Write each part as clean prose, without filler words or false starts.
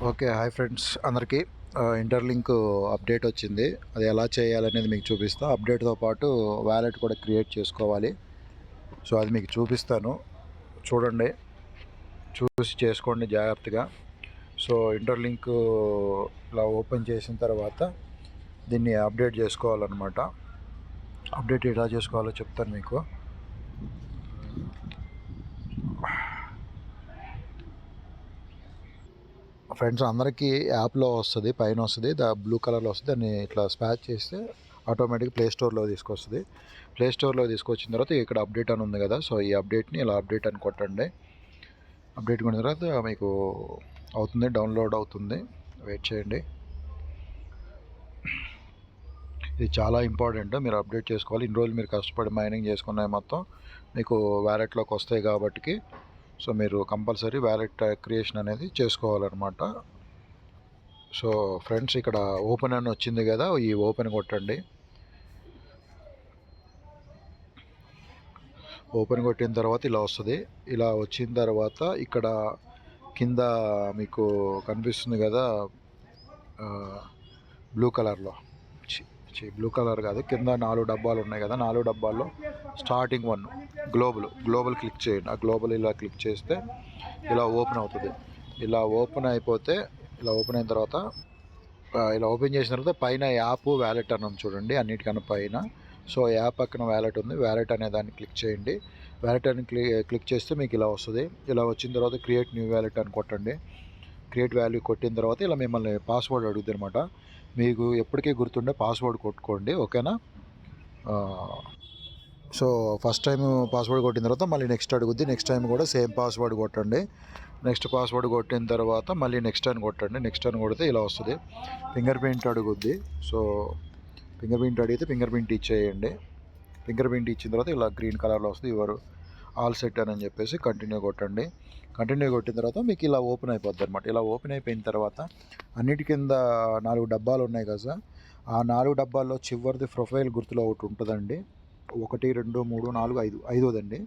Okay. Hi friends అందరికీ. Interlink update వచ్చింది. అది ఎలా చేయాలనేది మీకు చూపిస్తా. అప్డేట్‌తో పాటు వాలెట్ కూడా క్రియేట్ చేసుకోవాలి. సో, అది మీకు చూపిస్తాను. చూడండి. చూసి చేసుకోండి జాగ్రత్తగా. సో, ఇంటర్‌లింక్ ఇలా ఓపెన్ చేసిన తర్వాత దీన్ని అప్డేట్ చేసుకోవాలన్నమాట. అప్డేట్ ఎలా చేసుకోవాలో చెప్తాను మీకు. ఫ్రెండ్స్ అందరికీ యాప్లో వస్తుంది, పైన వస్తుంది, బ్లూ కలర్లో వస్తుంది. దాన్ని ఇట్లా స్పాచ్ చేస్తే ఆటోమేటిక్గా ప్లే స్టోర్లో తీసుకొస్తుంది. ప్లే స్టోర్లో తీసుకొచ్చిన తర్వాత ఇక్కడ అప్డేట్ అని ఉంది కదా, సో ఈ అప్డేట్ని ఇలా అప్డేట్ అని కొట్టండి. అప్డేట్ కొట్టిన తర్వాత మీకు అవుతుంది, డౌన్లోడ్ అవుతుంది. వెయిట్ చేయండి. ఇది చాలా ఇంపార్టెంట్, మీరు అప్డేట్ చేసుకోవాలి. ఇన్ని రోజులు మీరు కష్టపడి మైనింగ్ చేసుకున్నాయి మొత్తం మీకు వ్యాలెట్లోకి వస్తాయి కాబట్టి, సో మీరు కంపల్సరీ వ్యాలెట్ క్రియేషన్ అనేది చేసుకోవాలన్నమాట. సో ఫ్రెండ్స్ ఇక్కడ ఓపెన్ అని వచ్చింది కదా, ఈ ఓపెన్ కొట్టండి. ఓపెన్ కొట్టిన తర్వాత ఇలా వస్తుంది. ఇలా వచ్చిన తర్వాత ఇక్కడ కింద మీకు కనిపిస్తుంది కదా బ్లూ కలర్లో, బ్లూ కలర్ కాదు, కింద 4 డబ్బాలు ఉన్నాయి కదా, 4 డబ్బాల్లో స్టార్టింగ్ వన్ గ్లోబల్ క్లిక్ చేయండి. ఆ గ్లోబల్ ఇలా క్లిక్ చేస్తే ఇలా ఓపెన్ అవుతుంది. ఇలా ఓపెన్ అయిపోతే, ఇలా ఓపెన్ అయిన తర్వాత ఇలా ఓపెన్ చేసిన తర్వాత పైన యాప్ వ్యాలెట్ అని చూడండి, అన్నిటికన్నా పైన. సో యాప్ పక్కన వ్యాలెట్ ఉంది, వ్యాలెట్ అనే దాన్ని క్లిక్ చేయండి. వ్యాలెట్ అని క్లిక్ చేస్తే మీకు ఇలా వస్తుంది. ఇలా వచ్చిన తర్వాత క్రియేట్ న్యూ వ్యాలెట్ అని కొట్టండి. క్రియేట్ వాల్యూ కొట్టిన తర్వాత ఇలా మిమ్మల్ని పాస్వర్డ్ అడుగుతుంది అనమాట. మీకు ఎప్పటికీ గుర్తుండే పాస్వర్డ్ కొట్టుకోండి, ఓకేనా. సో ఫస్ట్ టైం పాస్వర్డ్ కొట్టిన తర్వాత మళ్ళీ నెక్స్ట్ అడుగుద్ది. నెక్స్ట్ టైం కూడా సేమ్ పాస్వర్డ్ కొట్టండి. నెక్స్ట్ పాస్వర్డ్ కొట్టిన తర్వాత మళ్ళీ నెక్స్ట్ అని కొట్టండి. నెక్స్ట్ అని కొడితే ఇలా వస్తుంది. ఫింగర్ ప్రింట్ అడుగుద్ది. సో ఫింగర్ ప్రింట్ అడిగితే ఫింగర్ ప్రింట్ ఇచ్చేయండి. ఫింగర్ ప్రింట్ ఇచ్చిన తర్వాత ఇలా గ్రీన్ కలర్లో వస్తుంది. యువర్ ఆల్ సెట్ అని చెప్పేసి కంటిన్యూ కొట్టండి. కంటిన్యూ కొట్టిన తర్వాత మీకు ఇలా ఓపెన్ అయిపోద్ది అనమాట. ఇలా ఓపెన్ అయిపోయిన తర్వాత అన్నిటి కింద 4 డబ్బాలు ఉన్నాయి కదా, ఆ 4 డబ్బాల్లో చివరిది ప్రొఫైల్ గుర్తులో ఒకటి ఉంటుందండి. 1 2 3 4 5 ఐదోదండి.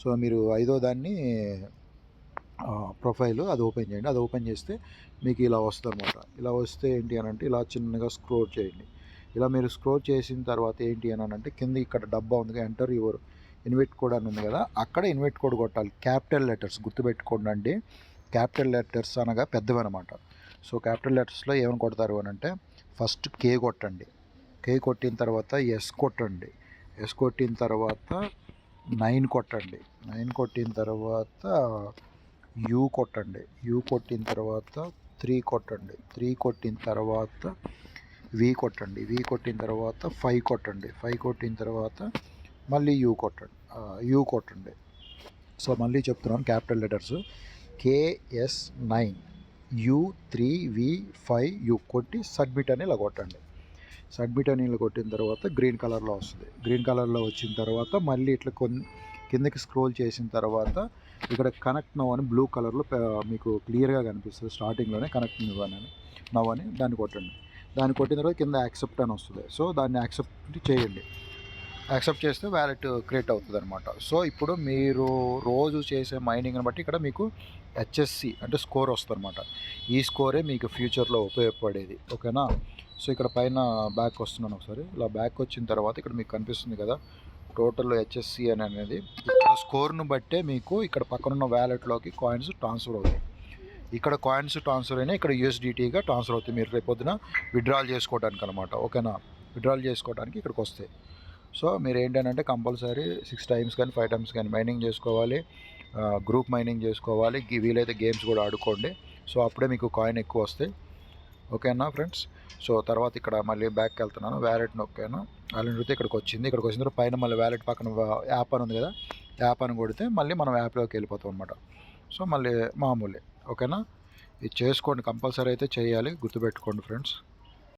సో మీరు ఐదో దాన్ని ప్రొఫైల్ అది ఓపెన్ చేయండి. అది ఓపెన్ చేస్తే మీకు ఇలా వస్తుంది అనమాట. ఇలా వస్తే ఏంటి అని అంటే ఇలా చిన్నగా స్క్రోల్ చేయండి. ఇలా మీరు స్క్రోల్ చేసిన తర్వాత ఏంటి అని అంటే కింద ఇక్కడ డబ్బా ఉంది, ఎంటర్ యువర్ ఇన్వైట్ కోడ్ అని ఉంది కదా, అక్కడ ఇన్వైట్ కోడ్ కొట్టాలి. క్యాపిటల్ లెటర్స్ గుర్తుపెట్టుకోండి అండి. క్యాపిటల్ లెటర్స్ అనగా పెద్దవి అనమాట. సో క్యాపిటల్ లెటర్స్లో ఏమని కొడతారు అని అంటే ఫస్ట్ కే కొట్టండి. కే కొట్టిన తర్వాత ఎస్ కొట్టండి. ఎస్ కొట్టిన తర్వాత 9 కొట్టండి. 9 కొట్టిన తర్వాత యూ కొట్టండి. యూ కొట్టిన తర్వాత 3 కొట్టండి. 3 కొట్టిన తర్వాత వి కొట్టండి. వి కొట్టిన తర్వాత 5 కొట్టండి. 5 కొట్టిన తర్వాత మళ్ళీ యూ కొట్టండి. సో మళ్ళీ చెప్తున్నాను, క్యాపిటల్ లెటర్స్ KS9 U3V5 కొట్టి సబ్మిట్ అని ఇలా కొట్టండి. సబ్మిట్ అని ఇలా కొట్టిన తర్వాత గ్రీన్ కలర్లో వస్తుంది. గ్రీన్ కలర్లో వచ్చిన తర్వాత మళ్ళీ ఇట్లా కిందకి స్క్రోల్ చేసిన తర్వాత ఇక్కడ కనెక్ట్ నవ్ అని బ్లూ కలర్లో మీకు క్లియర్గా కనిపిస్తుంది. స్టార్టింగ్లోనే కనెక్ట్ నవ్ అని దాన్ని కొట్టండి. దాన్ని కొట్టిన తర్వాత కింద యాక్సెప్ట్ అని వస్తుంది. సో దాన్ని యాక్సెప్ట్ చేయండి. యాక్సెప్ట్ చేస్తే వ్యాలెట్ క్రియేట్ అవుతుంది అనమాట. సో ఇప్పుడు మీరు రోజు చేసే మైనింగ్ని బట్టి ఇక్కడ మీకు HSC అంటే స్కోర్ వస్తుంది అనమాట. ఈ స్కోరే మీకు ఫ్యూచర్లో ఉపయోగపడేది, ఓకేనా. సో ఇక్కడ పైన బ్యాక్ వస్తున్నాను ఒకసారి. ఇలా బ్యాక్ వచ్చిన తర్వాత ఇక్కడ మీకు కనిపిస్తుంది కదా టోటల్ HSC అనేది. ఇక్కడ స్కోర్ను బట్టే మీకు ఇక్కడ పక్కనున్న వ్యాలెట్లోకి కాయిన్స్ ట్రాన్స్ఫర్ అవుతాయి. ఇక్కడ కాయిన్స్ ట్రాన్స్ఫర్ అయినా ఇక్కడ USDTగా ట్రాన్స్ఫర్ అవుతాయి. మీరు రేపొద్దున విత్డ్రాల్ చేసుకోవడానికి అనమాట, ఓకేనా. విత్డ్రాల్ చేసుకోవడానికి ఇక్కడికి వస్తాయి. సో మీరు ఏంటంటే కంపల్సరీ 6 టైమ్స్ కానీ 5 టైమ్స్ కానీ మైనింగ్ చేసుకోవాలి. గ్రూప్ మైనింగ్ చేసుకోవాలి. వీలైతే గేమ్స్ కూడా ఆడుకోండి. సో అప్పుడే మీకు కాయిన్ ఎక్కువ వస్తాయి, ఓకేనా ఫ్రెండ్స్. సో తర్వాత ఇక్కడ మళ్ళీ బ్యాక్కి వెళ్తున్నాను. వ్యాలెట్ నొక్కాను. వ్యాలెట్ నొక్కితే ఇక్కడికి వచ్చింది. ఇక్కడికి వచ్చిన తర్వాత పైన మళ్ళీ వ్యాలెట్ పక్కన యాప్ అని ఉంది కదా, యాప్ అని కొడితే మళ్ళీ మనం యాప్లోకి వెళ్ళిపోతాం అనమాట. సో మళ్ళీ మామూలే, ఓకేనా. ఇది చేసుకోండి, కంపల్సరీ అయితే చేయాలి, గుర్తుపెట్టుకోండి ఫ్రెండ్స్.